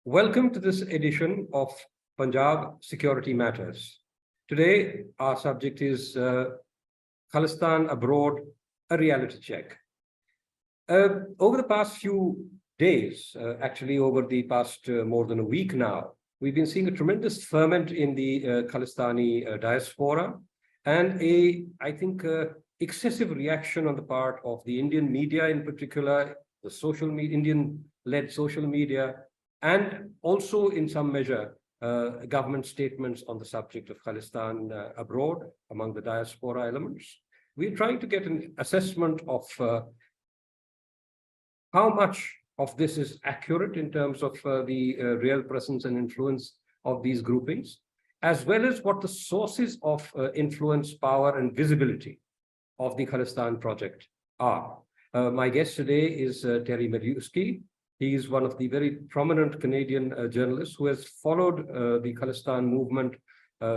Welcome to this edition of Punjab Security Matters. Today, our subject is Khalistan Abroad, a reality check. Over the past few days, actually over the past more than a week now, we've been seeing a tremendous ferment in the Khalistani diaspora and I think, excessive reaction on the part of the Indian media in particular, the social media, Indian-led social media, and also in some measure, government statements on the subject of Khalistan abroad among the diaspora elements. We're trying to get an assessment of how much of this is accurate in terms of the real presence and influence of these groupings, as well as what the sources of influence, power, and visibility of the Khalistan project are. My guest today is Terry Milewski. He is one of the very prominent Canadian journalists who has followed the Khalistan movement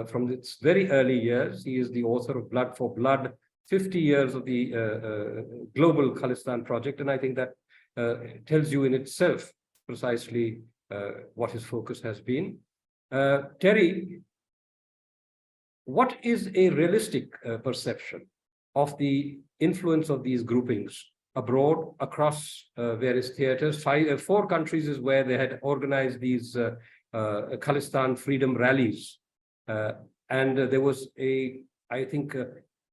from its very early years. He is the author of Blood for Blood, 50 years of the global Khalistan project. And I think that tells you in itself precisely what his focus has been. Terry, what is a realistic perception of the influence of these groupings abroad across various theaters? Four countries is where they had organized these Khalistan freedom rallies. And there was I think,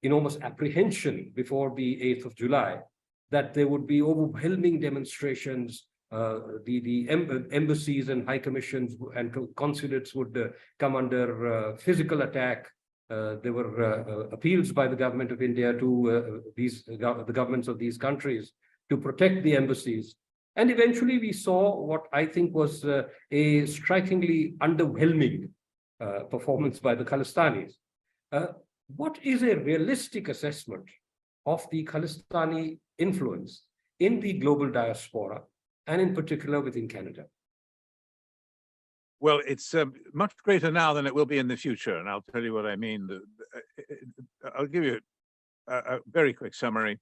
enormous apprehension before the 8th of July that there would be overwhelming demonstrations. The embassies and high commissions and consulates would come under physical attack. There were appeals by the government of India to the governments of these countries to protect the embassies. And eventually we saw what I think was a strikingly underwhelming performance by the Khalistanis. What is a realistic assessment of the Khalistani influence in the global diaspora, and in particular within Canada? Well, it's much greater now than it will be in the future, and I'll tell you what I mean. I'll give you a very quick summary.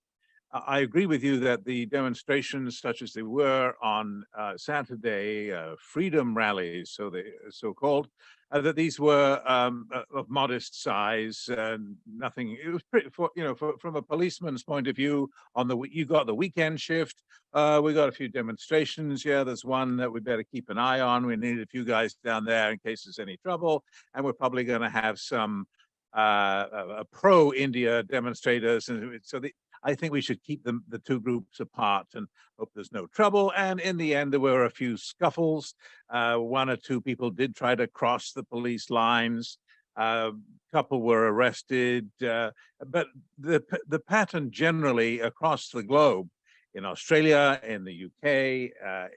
I agree with you that the demonstrations, such as they were on Saturday, freedom rallies, so-called, that these were of modest size, nothing. It was pretty, from a policeman's point of view. You got the weekend shift. We got a few demonstrations. Yeah, there's one that we better keep an eye on. We need a few guys down there in case there's any trouble, and we're probably going to have some pro-India demonstrators, and so I think we should keep the two groups apart and hope there's no trouble. And in the end, there were a few scuffles. One or two people did try to cross the police lines. A couple were arrested. But the pattern generally across the globe, in Australia, in the UK,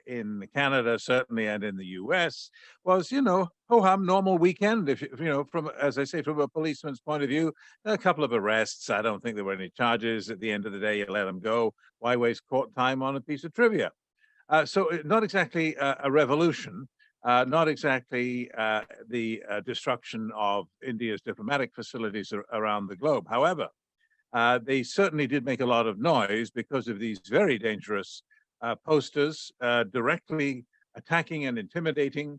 in Canada, certainly, and in the US, was, ho-hum, normal weekend. If from, as I say, from a policeman's point of view, a couple of arrests. I don't think there were any charges. At the end of the day, you let them go. Why waste court time on a piece of trivia? So not exactly a revolution, not exactly the destruction of India's diplomatic facilities around the globe. However, they certainly did make a lot of noise because of these very dangerous posters directly attacking and intimidating,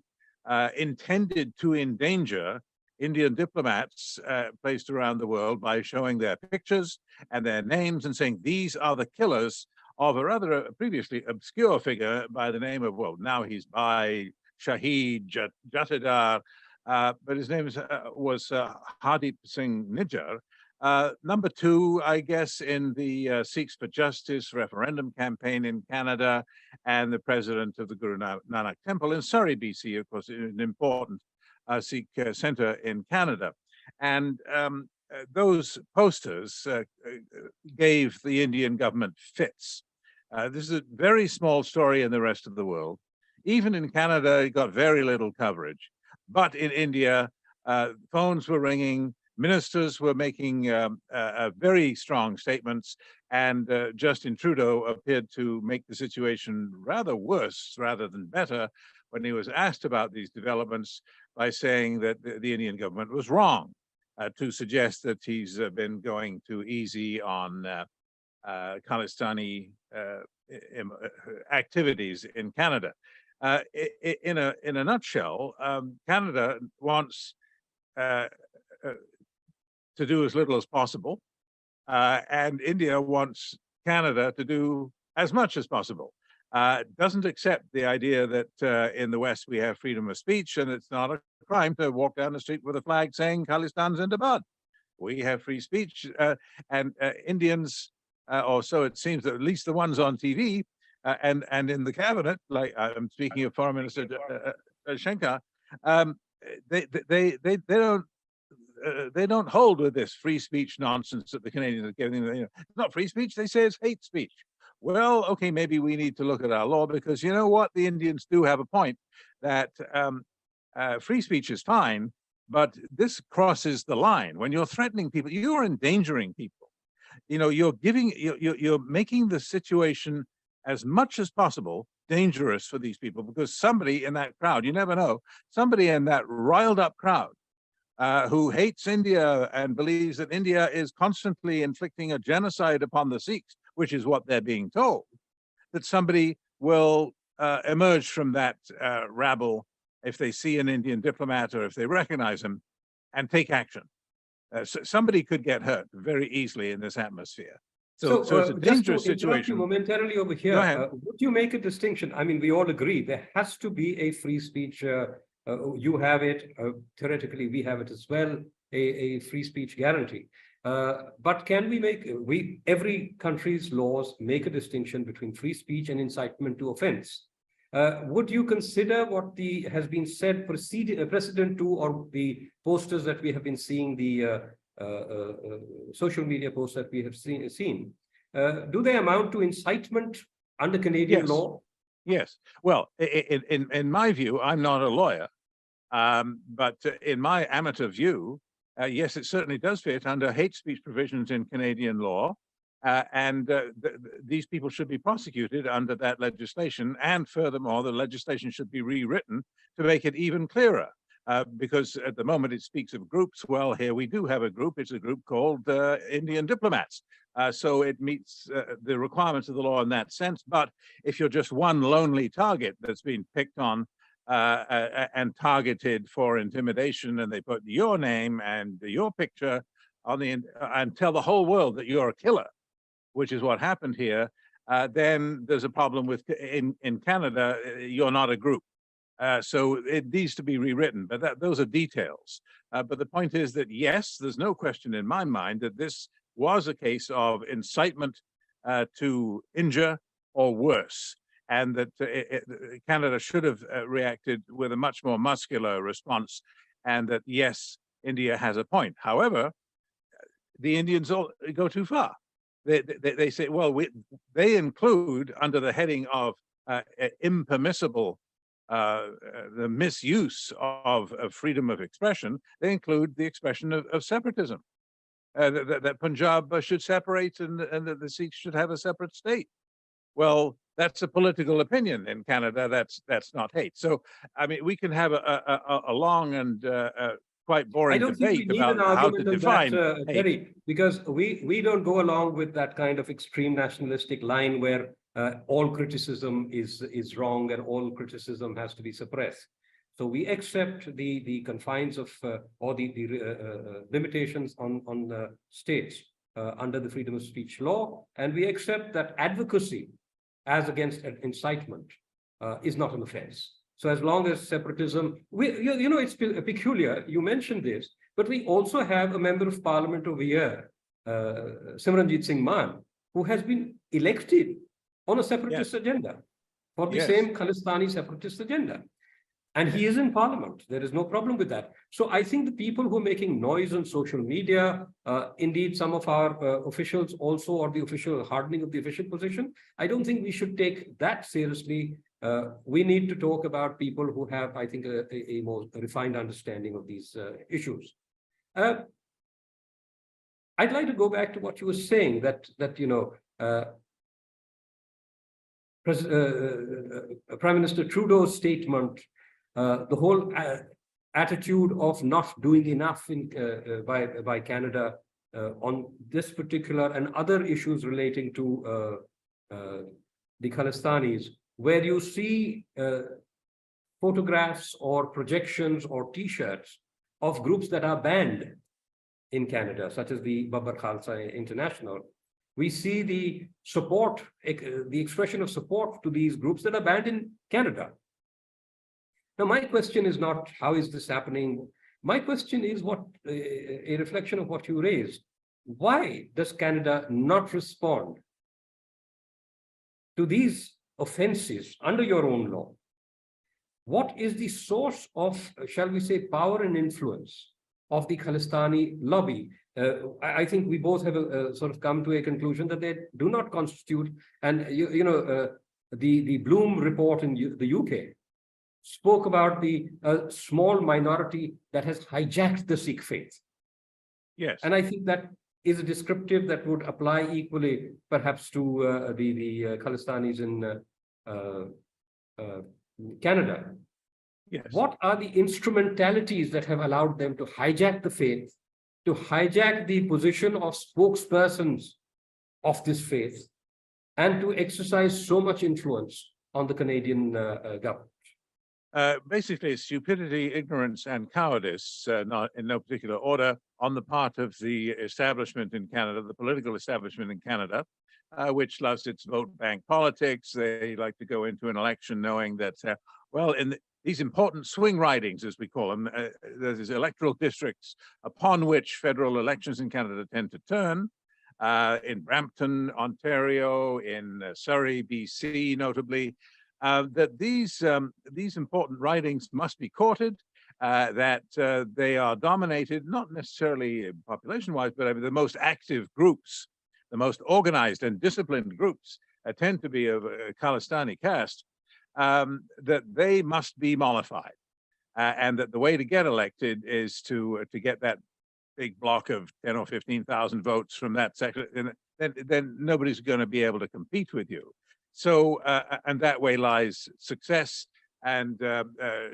intended to endanger Indian diplomats placed around the world by showing their pictures and their names and saying these are the killers of a rather previously obscure figure by the name of, well, now he's by Shahid Jatidar, but his name was Hardeep Singh Nijjar. Number two, I guess, in the Sikhs for Justice referendum campaign in Canada, and the president of the Guru Nanak Temple in Surrey, BC, of course, an important Sikh center in Canada. And those posters gave the Indian government fits. This is a very small story in the rest of the world. Even in Canada, it got very little coverage. But in India, phones were ringing, ministers were making very strong statements, and Justin Trudeau appeared to make the situation rather worse rather than better when he was asked about these developments by saying that the Indian government was wrong to suggest that he's been going too easy on Khalistani activities in Canada. In a nutshell, Canada wants to do as little as possible, and India wants Canada to do as much as possible. Doesn't accept the idea that in the West we have freedom of speech, and it's not a crime to walk down the street with a flag saying Khalistan's in Bad. We have free speech, and Indians, or so it seems, that at least the ones on TV and in the cabinet, like I'm speaking of Foreign Minister Shankar, they don't hold with this free speech nonsense that the Canadians are giving. It's not free speech. They say it's hate speech. Well, okay, maybe we need to look at our law, because you know what? The Indians do have a point that free speech is fine, but this crosses the line. When you're threatening people, you're endangering people. You're making the situation as much as possible dangerous for these people, because somebody in that crowd, you never know, somebody in that riled up crowd who hates India and believes that India is constantly inflicting a genocide upon the Sikhs, which is what they're being told, that somebody will emerge from that rabble if they see an Indian diplomat or if they recognize him and take action. So somebody could get hurt very easily in this atmosphere. So it's a dangerous situation. You momentarily over here, would you make a distinction? I mean, we all agree there has to be a free speech. You have it, theoretically, we have it as well, a free speech guarantee. But can we make, every country's laws make a distinction between free speech and incitement to offense. Would you consider what has been said precedent to, or the posters that we have been seeing, the social media posts that we have seen, do they amount to incitement under Canadian law? Yes. Well, in my view, I'm not a lawyer, but in my amateur view, yes, it certainly does fit under hate speech provisions in Canadian law, and these people should be prosecuted under that legislation. And furthermore, the legislation should be rewritten to make it even clearer. Because at the moment it speaks of groups. Well, here we do have a group. It's a group called Indian diplomats. So it meets the requirements of the law in that sense. But if you're just one lonely target that's been picked on and targeted for intimidation, and they put your name and your picture on and tell the whole world that you're a killer, which is what happened here, then there's a problem with, in Canada, you're not a group. So it needs to be rewritten, but those are details. But the point is that, yes, there's no question in my mind that this was a case of incitement to injure or worse, and that Canada should have reacted with a much more muscular response, and that, yes, India has a point. However, the Indians all go too far. They say, well, they include under the heading of impermissible the misuse of freedom of expression, they include the expression of separatism, that Punjab should separate and that the Sikhs should have a separate state. Well, that's a political opinion in Canada. That's not hate. So, I mean, we can have a long and quite boring debate about how to define hate. Terry, because we don't go along with that kind of extreme nationalistic line where all criticism is wrong and all criticism has to be suppressed. So we accept the confines of or the limitations on the states under the freedom of speech law, and we accept that advocacy as against incitement is not an offense. So as long as separatism, it's peculiar. You mentioned this, but we also have a member of parliament over here, Simranjit Singh Mann, who has been elected on a separatist agenda for the same Khalistani separatist agenda. And he is in parliament. There is no problem with that. So I think the people who are making noise on social media, indeed some of our officials also, or the official hardening of the official position, I don't think we should take that seriously. We need to talk about people who have, I think, a more refined understanding of these issues. I'd like to go back to what you were saying, that Prime Minister Trudeau's statement, the whole attitude of not doing enough by Canada on this particular and other issues relating to the Khalistanis, where you see photographs or projections or T-shirts of groups that are banned in Canada, such as the Babbar Khalsa International. We see the support, the expression of support to these groups that are banned in Canada. Now, my question is not how is this happening? My question is what a reflection of what you raised. Why does Canada not respond to these offenses under your own law? What is the source of, shall we say, power and influence of the Khalistani lobby? I think we both have sort of come to a conclusion that they do not constitute, and the Bloom report in the UK spoke about the small minority that has hijacked the Sikh faith. Yes. And I think that is a descriptive that would apply equally perhaps to the Khalistanis in Canada. Yes. What are the instrumentalities that have allowed them to hijack the faith, to hijack the position of spokespersons of this faith, and to exercise so much influence on the Canadian government? Basically, stupidity, ignorance, and cowardice, not in no particular order, on the part of the establishment in Canada, the political establishment in Canada, which loves its vote bank politics. They like to go into an election knowing that, well, in these important swing ridings, as we call them, there's these electoral districts upon which federal elections in Canada tend to turn, in Brampton, Ontario, in Surrey, BC, notably, that these important ridings must be courted, that they are dominated, not necessarily population-wise, but I mean, the most active groups, the most organized and disciplined groups tend to be of a Khalistani caste, that they must be mollified. And that the way to get elected is to get that big block of 10 or 15,000 votes from that sector, and then nobody's going to be able to compete with you. So, and that way lies success, and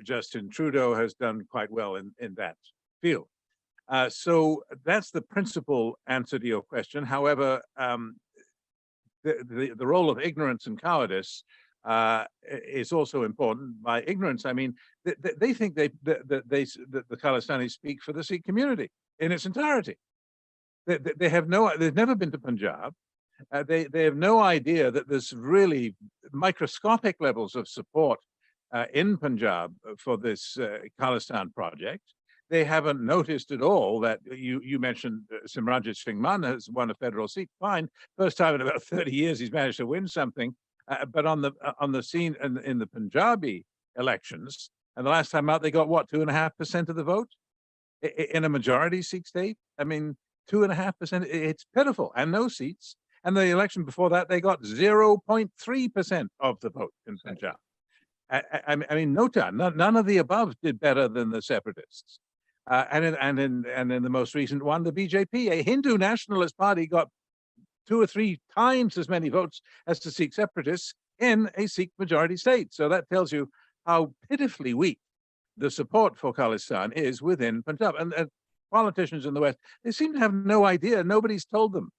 Justin Trudeau has done quite well in that field. So that's the principal answer to your question. However, the role of ignorance and cowardice is also important. By ignorance, I mean they think that the Khalistani speak for the Sikh community in its entirety. They have they've never been to Punjab. They have no idea that there's really microscopic levels of support in Punjab for this Khalistan project. They haven't noticed at all that you mentioned Simranjit Singh Mann has won a federal seat. Fine, first time in about 30 years he's managed to win something. But on the scene in the Punjabi elections, and the last time out they got what, 2.5% of the vote in a majority Sikh state. I mean, 2.5%. It's pitiful, and no seats. And the election before that, they got 0.3% of the vote in Punjab. I mean, none of the above did better than the separatists. And in the most recent one, the BJP, a Hindu nationalist party, got 2 or 3 times as many votes as the Sikh separatists in a Sikh majority state. So that tells you how pitifully weak the support for Khalistan is within Punjab. And politicians in the West, they seem to have no idea. Nobody's told them.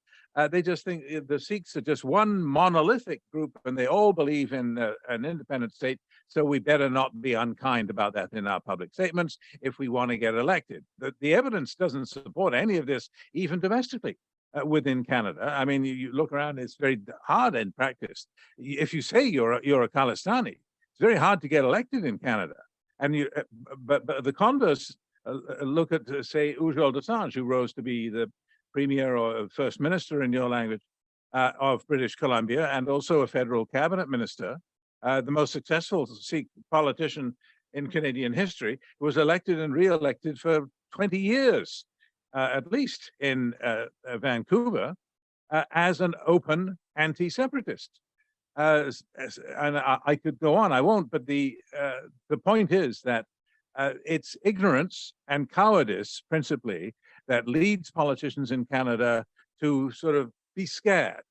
They just think the Sikhs are just one monolithic group and they all believe in an independent state. So we better not be unkind about that in our public statements if we want to get elected. The evidence doesn't support any of this, even domestically within Canada. I mean, you look around, it's very hard in practice. If you say you're a Khalistani, it's very hard to get elected in Canada. And but the converse, look at, say, Ujjwal Dosanjh, who rose to be the Premier or First Minister in your language of British Columbia, and also a federal cabinet minister, the most successful Sikh politician in Canadian history, was elected and re-elected for 20 years, at least in Vancouver, as an open anti-separatist. And I could go on, I won't, but the point is that it's ignorance and cowardice, principally, that leads politicians in Canada to sort of be scared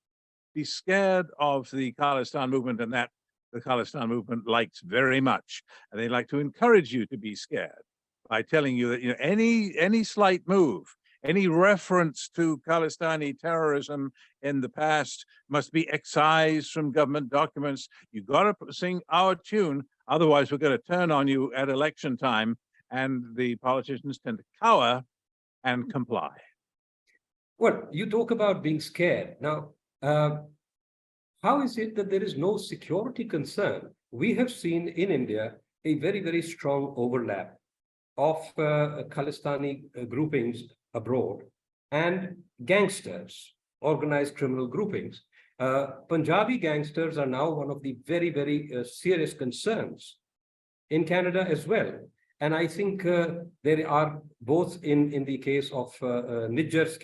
of the Khalistan movement, and that the Khalistan movement likes very much. And they like to encourage you to be scared by telling you that any slight move Any reference to Khalistani terrorism in the past must be excised from government documents. You got to sing our tune, otherwise we're going to turn on you at election time, and the politicians tend to cower and comply. Well, you talk about being scared. Now, how is it that there is no security concern? We have seen in India a very, very strong overlap of Khalistani groupings abroad and gangsters, organized criminal groupings. Punjabi gangsters are now one of the very, very serious concerns in Canada as well. And I think there are both in the case of Nijjar's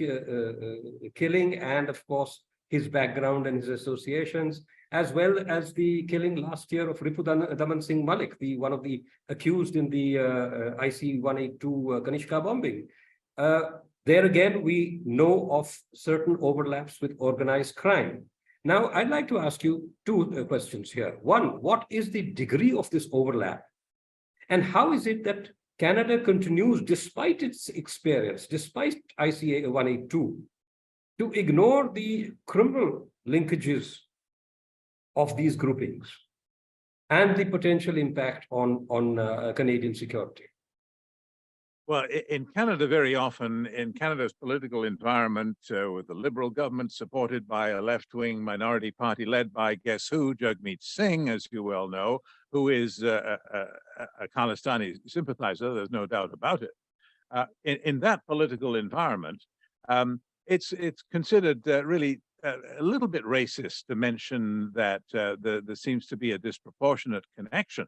killing and, of course, his background and his associations, as well as the killing last year of Ripudaman Singh Malik, one of the accused in the IC-182 Kanishka bombing. There again, we know of certain overlaps with organized crime. Now, I'd like to ask you two questions here. One, what is the degree of this overlap? And how is it that Canada continues, despite its experience, despite ICA-182, to ignore the criminal linkages of these groupings and the potential impact on Canadian security? Well, in Canada, very often, in Canada's political environment, with the Liberal government supported by a left-wing minority party led by, guess who, Jagmeet Singh, as you well know, who is a Khalistani sympathizer, there's no doubt about it. In that political environment, it's considered really a little bit racist to mention that there seems to be a disproportionate connection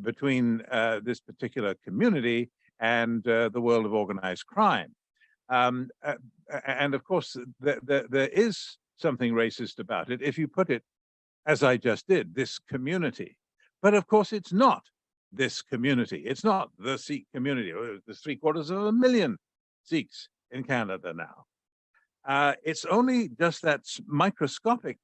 between this particular community and the world of organized crime. And of course, there is something racist about it if you put it, as I just did, this community. But of course, it's not this community. It's not the Sikh community. There's 750,000 Sikhs in Canada now. It's only just that microscopic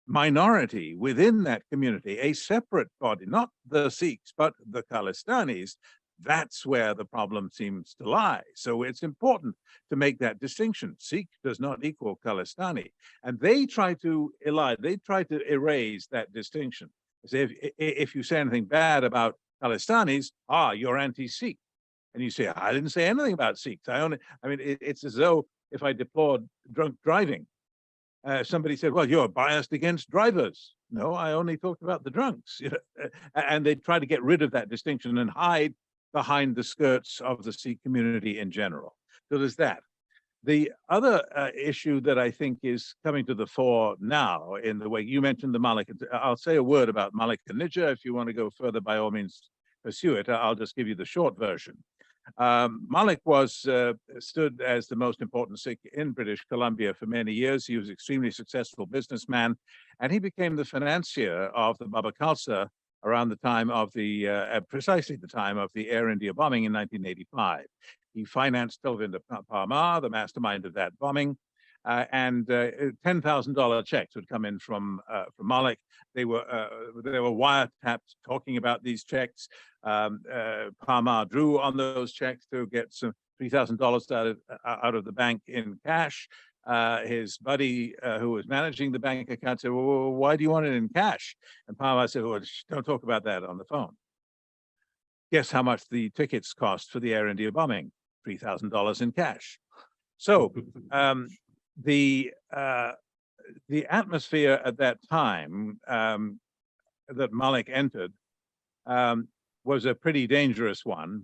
minority within that community, a separate body, not the Sikhs, but the Khalistanis. That's where the problem seems to lie. So it's important to make that distinction. Sikh does not equal Khalistani. And they try to erase that distinction. If you say anything bad about Khalistanis, you're anti-Sikh. And you say, I didn't say anything about Sikhs. It's as though if I deplored drunk driving, somebody said, well, you're biased against drivers. No, I only talked about the drunks. And they try to get rid of that distinction and hide behind the skirts of the Sikh community in general. So there's that. The other issue that I think is coming to the fore now, in the way you mentioned the Malik, I'll say a word about Malik and Nijjar. If you want to go further, by all means, pursue it. I'll just give you the short version. Malik stood as the most important Sikh in British Columbia for many years. He was an extremely successful businessman, and he became the financier of the Baba Khalsa around the time of precisely the time of the Air India bombing in 1985. He financed Talvinder Parmar, the mastermind of that bombing, and $10,000 checks would come in from Malik. They were wiretapped talking about these checks. Parmar drew on those checks to get some $3,000 out of the bank in cash. His buddy who was managing the bank account said, well, why do you want it in cash? And Parmar said, well, don't talk about that on the phone. Guess how much the tickets cost for the Air India bombing? $3,000 in cash. So the atmosphere at that time that Malik entered was a pretty dangerous one,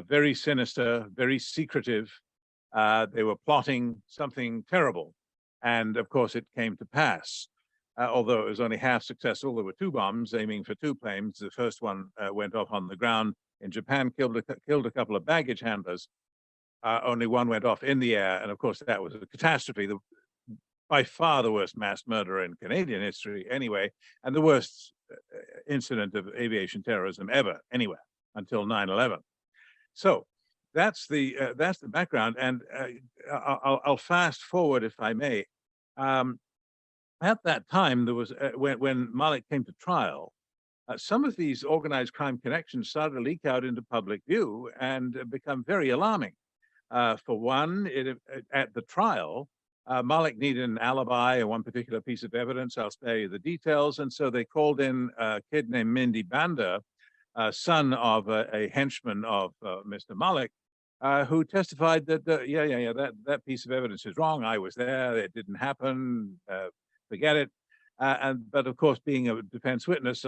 very sinister, very secretive. They were plotting something terrible. And of course, it came to pass. Although it was only half successful, there were two bombs aiming for two planes. The first one went off on the ground in Japan, killed a couple of baggage handlers. Only one went off in the air. And of course, that was a catastrophe. By far the worst mass murder in Canadian history anyway, and the worst incident of aviation terrorism ever anywhere until 9/11. So that's the background. And I'll fast forward, if I may. At that time, there was when Malik came to trial, some of these organized crime connections started to leak out into public view and become very alarming. For one, at the trial, Malik needed an alibi and one particular piece of evidence. I'll spare you the details. And so they called in a kid named Mindy Banda, son of a henchman of Mr. Malik, who testified that, that piece of evidence is wrong. I was there. It didn't happen. Forget it. But of course, being a defense witness,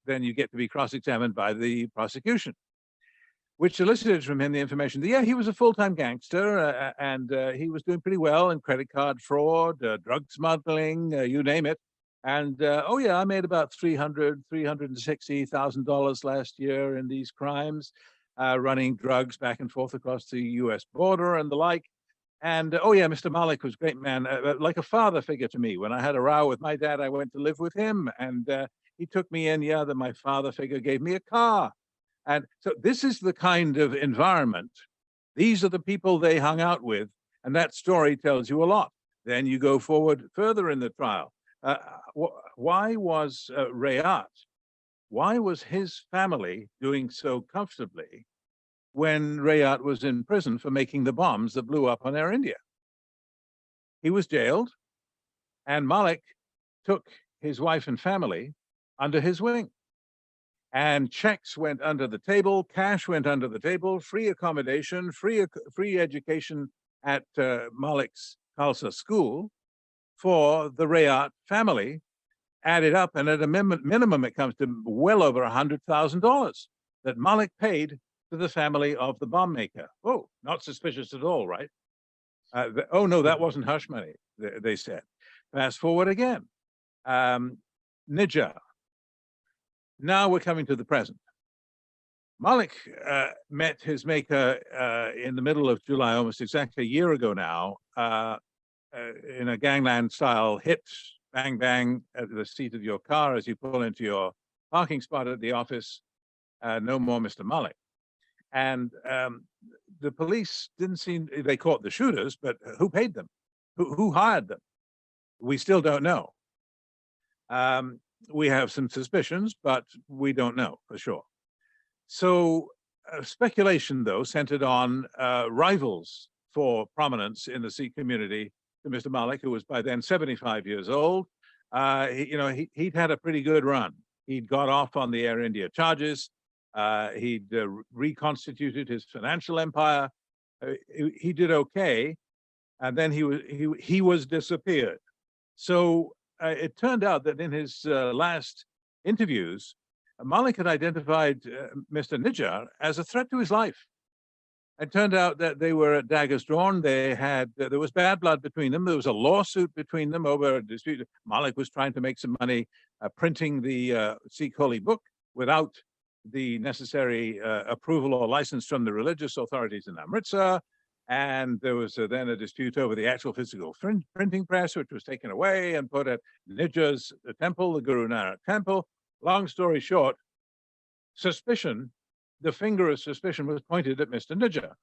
then you get to be cross-examined by the prosecution, which elicited from him the information that, yeah, he was a full-time gangster and he was doing pretty well in credit card fraud, drug smuggling, you name it. And oh yeah, I made about $360,000 last year in these crimes, running drugs back and forth across the U.S. border and the like. And oh yeah, Mr. Malik was a great man, like a father figure to me. When I had a row with my dad, I went to live with him, and he took me in. Yeah, my father figure gave me a car. And so this is the kind of environment. These are the people they hung out with, and that story tells you a lot. Then you go forward further in the trial. Why was Rayat, why was his family doing so comfortably when Rayat was in prison for making the bombs that blew up on Air India? He was jailed, and Malik took his wife and family under his wing. And checks went under the table, cash went under the table, free accommodation, free education at Malik's Khalsa school for the Rayat family, added up, and at a minimum, it comes to well over $100,000 that Malik paid to the family of the bomb maker. Oh, not suspicious at all, right? Oh no, that wasn't hush money, they said. Fast forward again. Nijar. Now we're coming to the present. Malik met his maker in the middle of July, almost exactly a year ago now, in a gangland style hit, bang, bang, at the seat of your car as you pull into your parking spot at the office. No more Mr. Malik. And the police didn't seem, they caught the shooters, but who paid them? Who hired them? We still don't know. We have some suspicions, but we don't know for sure. So speculation, though, centered on rivals for prominence in the Sikh community to Mr. Malik, who was by then 75 years old. He'd had a pretty good run. He'd got off on the Air India charges. He'd reconstituted his financial empire. He did okay, and then he was disappeared. So it turned out that in his last interviews, Malik had identified Mr. Nijar as a threat to his life. It turned out that they were at daggers drawn. There was bad blood between them. There was a lawsuit between them over a dispute. Malik was trying to make some money printing the Sikh holy book without the necessary approval or license from the religious authorities in Amritsar. And there was then a dispute over the actual physical printing press, which was taken away and put at Nijar's temple, the Guru Nanak temple. Long story short, the finger of suspicion was pointed at Mr. Nijar.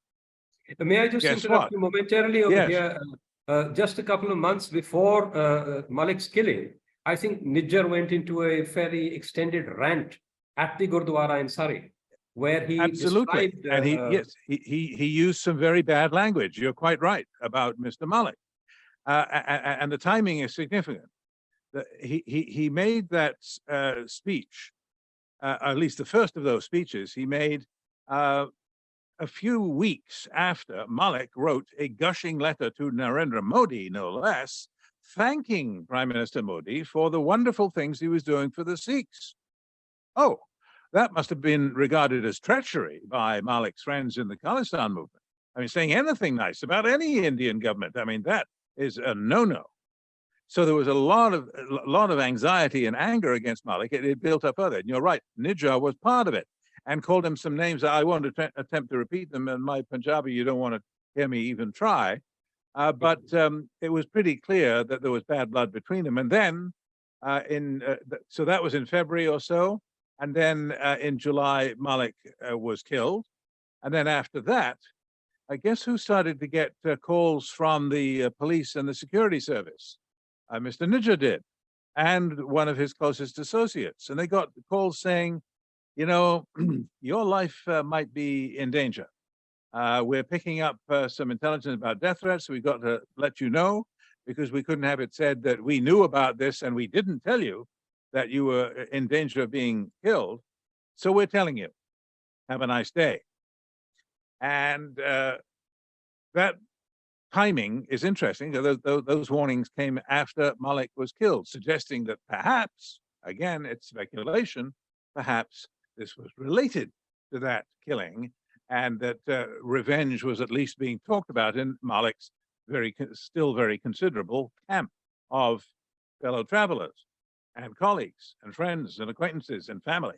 May I just interrupt you momentarily over here? Just a couple of months before Malik's killing, I think Nijar went into a fairly extended rant at the Gurdwara in Surrey, where he described, and he used some very bad language. You're quite right about Mr. Malik, and the timing is significant. He made that speech, at least the first of those speeches, he made a few weeks after Malik wrote a gushing letter to Narendra Modi, no less, thanking Prime Minister Modi for the wonderful things he was doing for the Sikhs. Oh, that must have been regarded as treachery by Malik's friends in the Khalistan movement. I mean, saying anything nice about any Indian government, I mean, that is a no-no. So there was a lot of anxiety and anger against Malik. It built up further. And you're right, Nijar was part of it and called him some names. I won't attempt to repeat them. In my Punjabi, you don't want to hear me even try. But it was pretty clear that there was bad blood between them. And then, so that was in February or so. And then in July, Malik was killed. And then after that, I guess who started to get calls from the police and the security service? Mr. Nijar did, and one of his closest associates. And they got calls saying, you know, your life might be in danger. We're picking up some intelligence about death threats. We got to let you know because we couldn't have it said that we knew about this and we didn't tell you that you were in danger of being killed. So we're telling you. Have a nice day. And that timing is interesting. Those warnings came after Malik was killed, suggesting that perhaps, again, it's speculation, perhaps this was related to that killing and that revenge was at least being talked about in Malik's still very considerable camp of fellow travelers and colleagues and friends and acquaintances and family.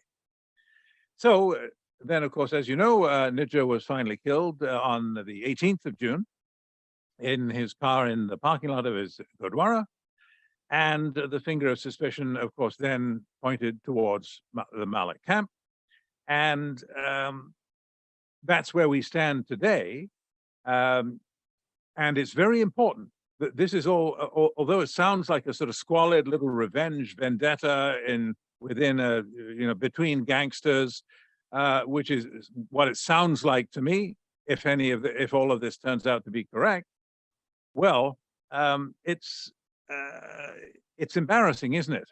So then, of course, as you know, Nidja was finally killed on the 18th of June in his car in the parking lot of his Gurdwara. And the finger of suspicion, of course, then pointed towards the Malik camp. And that's where we stand today. And it's very important that this is all, although it sounds like a sort of squalid little revenge vendetta within between gangsters, which is what it sounds like to me, if all of this turns out to be correct. Well, it's embarrassing, isn't it?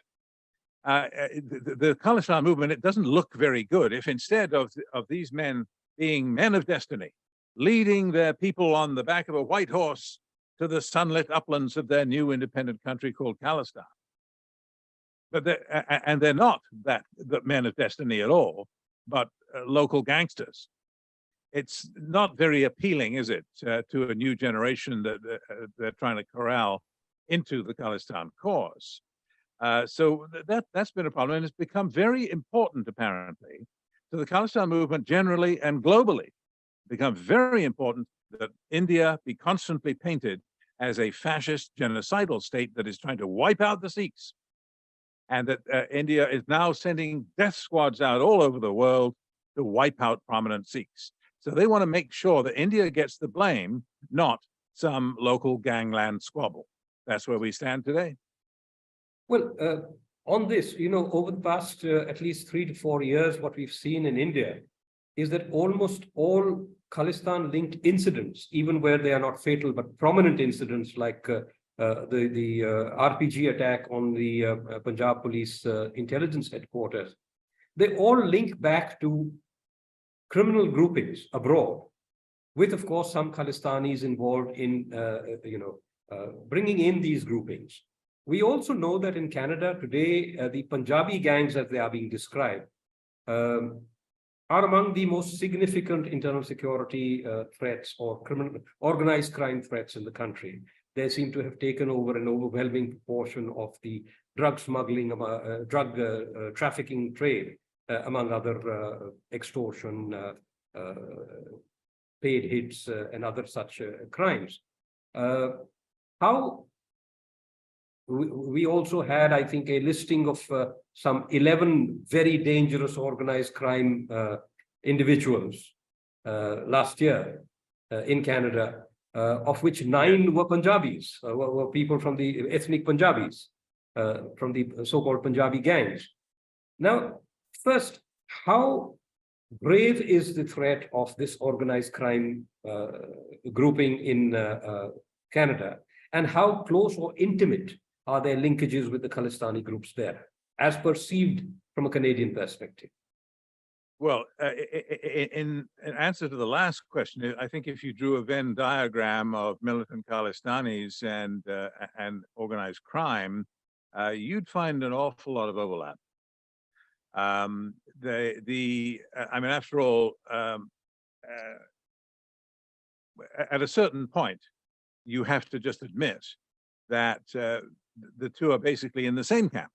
The Khalistan movement, it doesn't look very good if instead of these men being men of destiny, leading their people on the back of a white horse to the sunlit uplands of their new independent country called Khalistan. But they're not the men of destiny at all, but local gangsters. It's not very appealing, is it, to a new generation that they're trying to corral into the Khalistan cause. So that's been a problem, and it's become very important, apparently, to the Khalistan movement generally and globally. Become very important that India be constantly painted as a fascist genocidal state that is trying to wipe out the Sikhs, and that India is now sending death squads out all over the world to wipe out prominent Sikhs. So they want to make sure that India gets the blame, not some local gangland squabble. That's where we stand today. Well, on this, over the past at least 3 to 4 years, what we've seen in India is that almost all Khalistan-linked incidents, even where they are not fatal, but prominent incidents like the RPG attack on the Punjab police intelligence headquarters, they all link back to criminal groupings abroad, with, of course, some Khalistanis involved in, bringing in these groupings. We also know that in Canada today, the Punjabi gangs, as they are being described, are among the most significant internal security threats or organized crime threats in the country. They seem to have taken over an overwhelming proportion of the drug smuggling, drug trafficking trade, among other extortion, paid hits, and other such crimes. We also had, I think, a listing of some 11 very dangerous organized crime individuals last year in Canada, of which 9 were Punjabis, were people from the ethnic Punjabis, from the so-called Punjabi gangs. Now, first, how grave is the threat of this organized crime grouping in Canada, and how close or intimate are there linkages with the Khalistani groups there, as perceived from a Canadian perspective? Well, in answer to the last question, I think if you drew a Venn diagram of militant Khalistanis and organized crime, you'd find an awful lot of overlap. I mean, after all, at a certain point, you have to just admit that the two are basically in the same camp.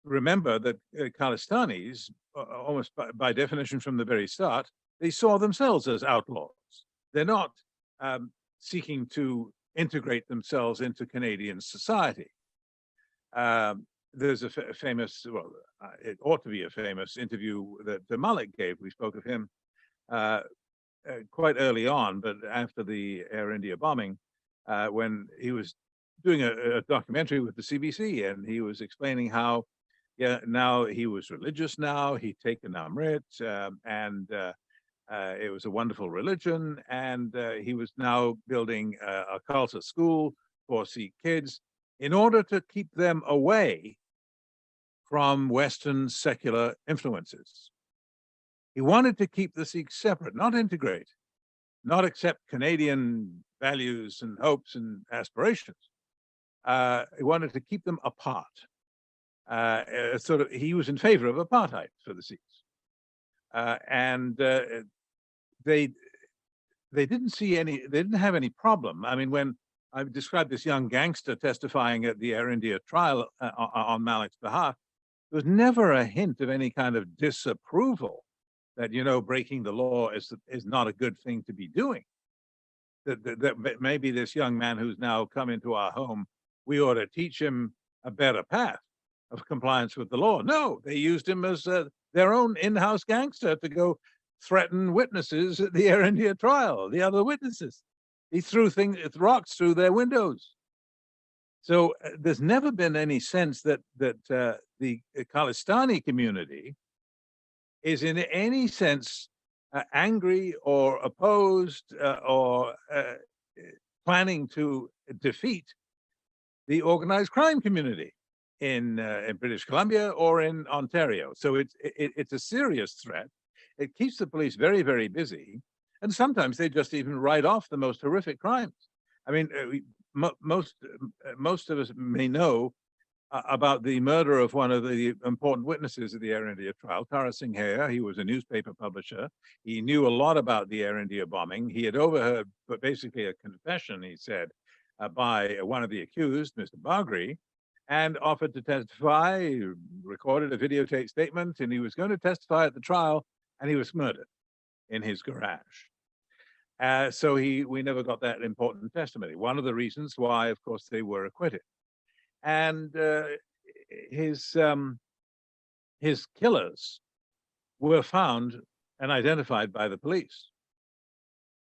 Remember that Khalistanis, almost by definition from the very start, they saw themselves as outlaws. They're not seeking to integrate themselves into Canadian society. There's a famous, well, it ought to be a famous interview that Malik gave. We spoke of him quite early on, but after the Air India bombing, when he was doing a documentary with the CBC, and he was explaining how, now he was religious now, he'd taken Amrit, and It was a wonderful religion, and he was now building a Khalsa school for Sikh kids in order to keep them away from Western secular influences. He wanted to keep the Sikhs separate, not integrate, not accept Canadian values and hopes and aspirations. He wanted to keep them apart. He was in favor of apartheid for the Sikhs. They didn't have any problem. I mean, when I described this young gangster testifying at the Air India trial on Malik's behalf, there was never a hint of any kind of disapproval that, breaking the law is not a good thing to be doing. That maybe this young man who's now come into our home, we ought to teach him a better path of compliance with the law. No, they used him as their own in-house gangster to go threaten witnesses at the Air India trial, the other witnesses. He threw rocks through their windows. So there's never been any sense that the Khalistani community is in any sense angry or opposed or planning to defeat the organized crime community in British Columbia or in Ontario. So it's a serious threat. It keeps the police very, very busy. And sometimes they just even write off the most horrific crimes. I mean, most of us may know about the murder of one of the important witnesses of the Air India trial, Tara Singh. He was a newspaper publisher. He knew a lot about the Air India bombing. He had overheard, but basically a confession, he said, by one of the accused, Mr. Bagri, and offered to testify. He recorded a videotape statement, and he was going to testify at the trial, and he was murdered in his garage. So we never got that important testimony. One of the reasons why, of course, they were acquitted. And his killers were found and identified by the police.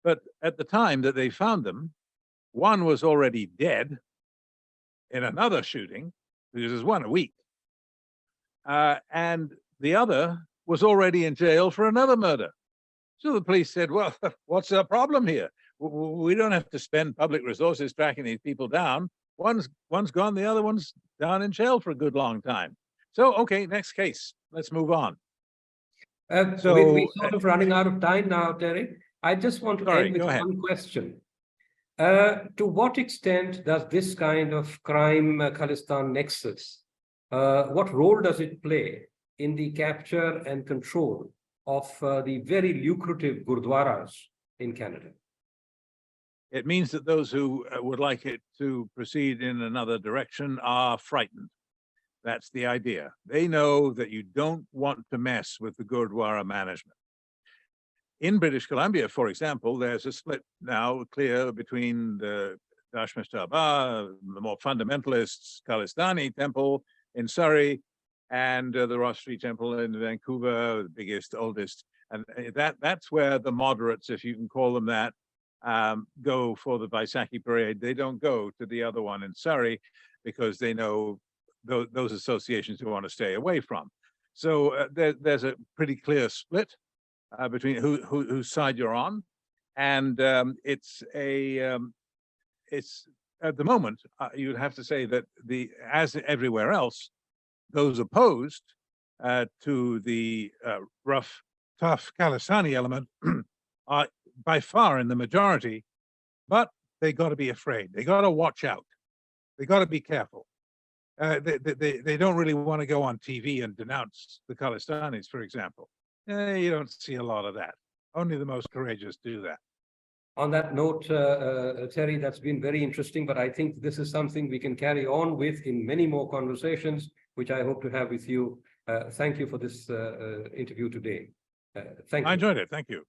But at the time that they found them, one was already dead in another shooting, because there's one a week, and the other was already in jail for another murder. So the police said, well, what's the problem here? We don't have to spend public resources tracking these people down. One's gone, the other one's down in jail for a good long time. So, okay, next case. Let's move on. We're sort of running out of time now, Terry. I just want to end with one question. To what extent does this kind of crime Khalistan nexus, what role does it play in the capture and control of the very lucrative gurdwaras in Canada? It means that those who would like it to proceed in another direction are frightened. That's the idea. They know that you don't want to mess with the Gurdwara management. In British Columbia, for example, there's a split now clear between the Dashmas Taba, the more fundamentalists, Khalistani temple in Surrey, and the Ross Street Temple in Vancouver, the biggest, oldest. And that's where the moderates, if you can call them that, go for the Vaisakhi parade. They don't go to the other one in Surrey because they know those associations who want to stay away from. So there's a pretty clear split between whose side you're on, and it's at the moment you'd have to say that as everywhere else, those opposed to the rough, tough Khalistani element are by far in the majority, but they got to be afraid. They got to watch out. They got to be careful. They don't really want to go on TV and denounce the Khalistanis, for example. You don't see a lot of that. Only the most courageous do that. On that note, Terry, that's been very interesting, but I think this is something we can carry on with in many more conversations, which I hope to have with you. Thank you for this interview today. Thank you. I enjoyed it. Thank you.